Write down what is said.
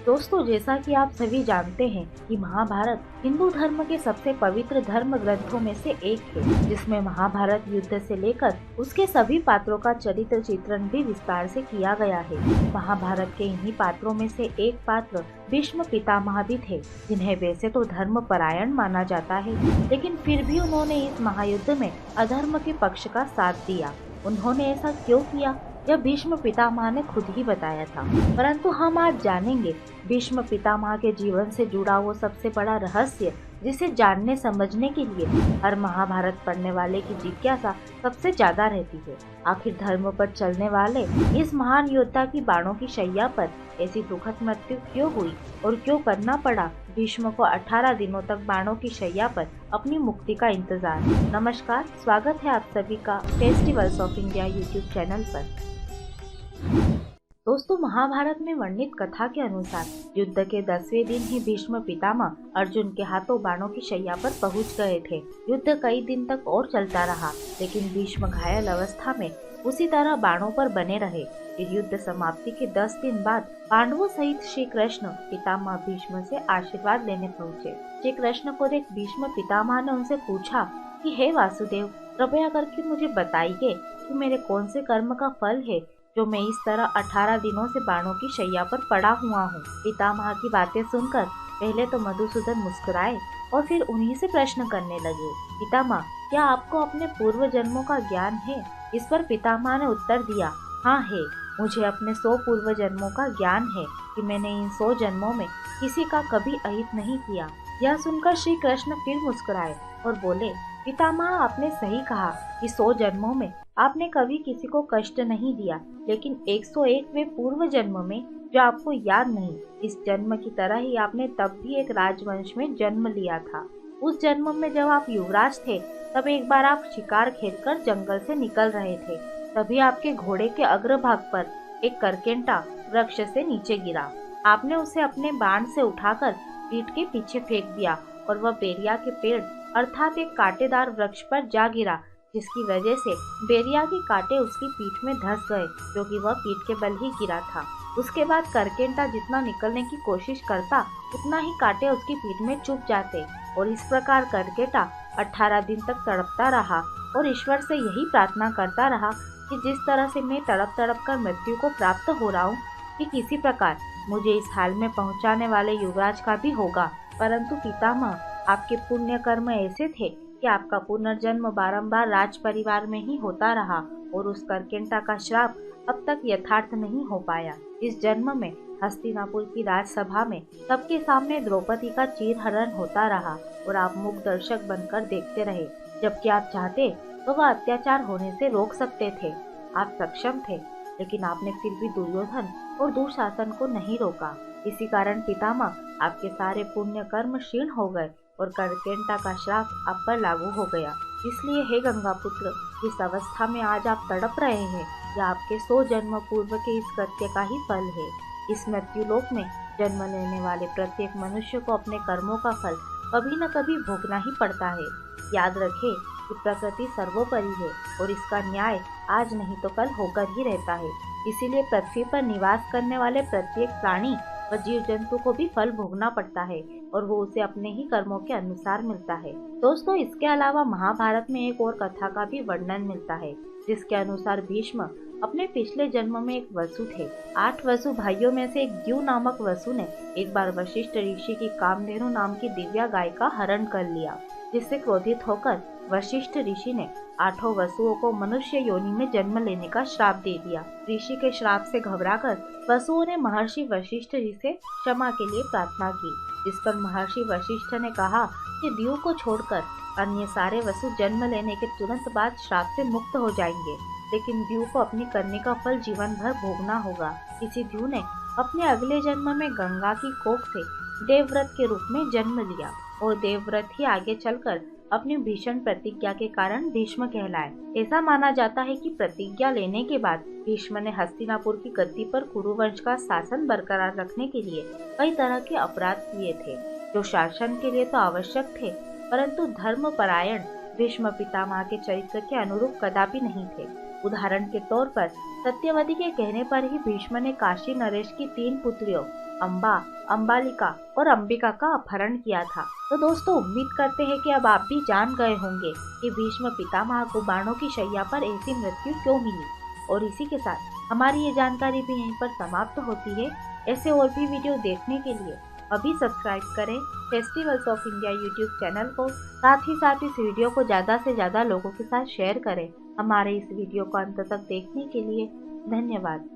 दोस्तों, जैसा कि आप सभी जानते हैं कि महाभारत हिंदू धर्म के सबसे पवित्र धर्म ग्रंथों में से एक है, जिसमें महाभारत युद्ध से लेकर उसके सभी पात्रों का चरित्र चित्रण भी विस्तार से किया गया है। महाभारत के इन्हीं पात्रों में से एक पात्र भीष्म पितामह भी थे, जिन्हें वैसे तो धर्म परायण माना जाता है, लेकिन फिर भी उन्होंने इस महायुद्ध में अधर्म के पक्ष का साथ दिया। उन्होंने ऐसा क्यों किया, यह भीष्म पितामह ने खुद ही बताया था। परंतु हम आज जानेंगे भीष्म पितामह के जीवन से जुड़ा वो सबसे बड़ा रहस्य, जिसे जानने समझने के लिए हर महाभारत पढ़ने वाले की जिज्ञासा सबसे ज्यादा रहती है। आखिर धर्म पर चलने वाले इस महान योद्धा की बाणों की शैया पर ऐसी दुखद मृत्यु क्यों हुई और क्यों करना पड़ा भीष्म को 18 दिनों तक बाणों की शैया पर अपनी मुक्ति का इंतजार। नमस्कार, स्वागत है आप सभी का festivals of India YouTube channel पर। दोस्तों, महाभारत में वर्णित कथा के अनुसार युद्ध के 10वें दिन ही भीष्म पितामह अर्जुन के हाथों बाणों की शैया पर पहुंच गए थे। युद्ध कई दिन तक और चलता रहा, लेकिन भीष्म घायल अवस्था में उसी तरह बाणों पर बने रहे। फिर युद्ध समाप्ति के 10 दिन बाद पांडवों सहित श्री कृष्ण पितामह भीष्म से आशीर्वाद लेने पहुँचे। श्री कृष्ण को देख भीष्म पितामह ने उनसे पूछा कि हे वासुदेव, कृपया करके मुझे बताइए कि मेरे कौन से कर्म का फल है जो मैं इस तरह 18 दिनों से बाणों की शैया पर पड़ा हुआ हूँ। पितामह की बातें सुनकर पहले तो मधुसूदन मुस्कुराए और फिर उन्हीं से प्रश्न करने लगे। पितामह, क्या आपको अपने पूर्व जन्मों का ज्ञान है? इस पर पितामह ने उत्तर दिया, हाँ है। मुझे अपने 100 पूर्व जन्मों का ज्ञान है कि मैंने इन 100 जन्मों में किसी का कभी अहित नहीं किया। यह सुनकर श्री कृष्ण फिर मुस्कुराए और बोले, पितामह, आपने सही कहा कि 100 जन्मों में आपने कभी किसी को कष्ट नहीं दिया, लेकिन 101वें पूर्व जन्म में जो आपको याद नहीं, इस जन्म की तरह ही आपने तब भी एक राजवंश में जन्म लिया था। उस जन्म में जब आप युवराज थे, तब एक बार आप शिकार खेलकर जंगल से निकल रहे थे। तभी आपके घोड़े के अग्रभाग पर एक करकेंटा वृक्ष से नीचे गिरा। आपने उसे अपने बाण से उठाकर पीठ के पीछे फेंक दिया और वह बेरिया के पेड़ अर्थात एक कांटेदार वृक्ष पर जा गिरा, जिसकी वजह से बेरिया के कांटे उसकी पीठ में धंस गए, क्योंकि वह पीठ के बल ही गिरा था। उसके बाद करकेंटा जितना निकलने की कोशिश करता, उतना ही कांटे उसकी पीठ में चुभ जाते और इस प्रकार करकेंटा 18 दिन तक तड़पता रहा और ईश्वर से यही प्रार्थना करता रहा कि जिस तरह से मैं तड़प तड़प कर मृत्यु को प्राप्त हो रहा हूँ, कि किसी प्रकार मुझे इस हाल में पहुँचाने वाले युवराज का भी होगा। परंतु पितामह, आपके पुण्य कर्म ऐसे थे कि आपका पुनर्जन्म बारंबार राज परिवार में ही होता रहा और उस करकेंटा का श्राप अब तक यथार्थ नहीं हो पाया। इस जन्म में हस्तिनापुर की राजसभा में सबके सामने द्रौपदी का चीरहरण होता रहा और आप मूक दर्शक बनकर देखते रहे, जबकि आप चाहते तो वह अत्याचार होने से रोक सकते थे। आप सक्षम थे, लेकिन आपने फिर भी दुर्योधन और दुशासन को नहीं रोका। इसी कारण पितामह, आपके सारे पुण्य कर्म क्षीण हो गए और करकेंटा का श्राप आप पर लागू हो गया। इसलिए हे गंगापुत्र, इस अवस्था में आज आप तड़प रहे हैं, यह आपके 100 जन्म पूर्व के इस कृत्य का ही फल है। इस मृत्युलोक में जन्म लेने वाले प्रत्येक मनुष्य को अपने कर्मों का फल कभी न कभी भोगना ही पड़ता है। याद रखें कि प्रकृति सर्वोपरि है और इसका न्याय आज नहीं तो कल होकर ही रहता है। इसीलिए पृथ्वी पर निवास करने वाले प्रत्येक प्राणी व जीव जंतु को भी फल भोगना पड़ता है और वो उसे अपने ही कर्मों के अनुसार मिलता है। दोस्तों, इसके अलावा महाभारत में एक और कथा का भी वर्णन मिलता है, जिसके अनुसार भीष्म अपने पिछले जन्म में एक वसु थे। 8 वसु भाइयों में से एक द्यू नामक वसु ने एक बार वशिष्ठ ऋषि की कामधेनु नाम की दिव्या गाय का हरण कर लिया, जिससे क्रोधित होकर वशिष्ठ ऋषि ने 8 वसुओं को मनुष्य योनि में जन्म लेने का श्राप दे दिया। ऋषि के श्राप से घबराकर वसुओं ने महर्षि वशिष्ठ जी से क्षमा के लिए प्रार्थना की, जिस पर महर्षि वशिष्ठ ने कहा कि द्यू को छोड़कर अन्य सारे वसु जन्म लेने के तुरंत बाद श्राप से मुक्त हो जाएंगे, लेकिन द्यू को अपनी करने का फल जीवन भर भोगना होगा। इसी द्यू ने अपने अगले जन्म में गंगा की कोख से देवव्रत के रूप में जन्म लिया और देवव्रत ही आगे चलकर अपनी भीषण प्रतिज्ञा के कारण भीष्म कहलाए। ऐसा माना जाता है कि प्रतिज्ञा लेने के बाद भीष्म ने हस्तिनापुर की गद्दी पर कुरुवंश का शासन बरकरार रखने के लिए कई तरह के अपराध किए थे, जो शासन के लिए तो आवश्यक थे, परंतु धर्म परायण भीष्म पितामह के चरित्र के अनुरूप कदापि नहीं थे। उदाहरण के तौर पर सत्यवती के कहने पर ही भीष्म ने काशी नरेश की 3 पुत्रियों अम्बा, अम्बालिका और अंबिका का अपहरण किया था। तो दोस्तों, उम्मीद करते हैं कि अब आप भी जान गए होंगे कि भीष्म पितामह को बाणों की शैया पर ऐसी मृत्यु क्यों मिली। और इसी के साथ हमारी ये जानकारी भी यहीं पर समाप्त होती है। ऐसे और भी वीडियो देखने के लिए अभी सब्सक्राइब करें festivals of India YouTube channel को। साथ ही इस वीडियो को ज़्यादा से ज़्यादा लोगों के साथ शेयर करें। हमारे इस वीडियो को अंत तक देखने के लिए धन्यवाद।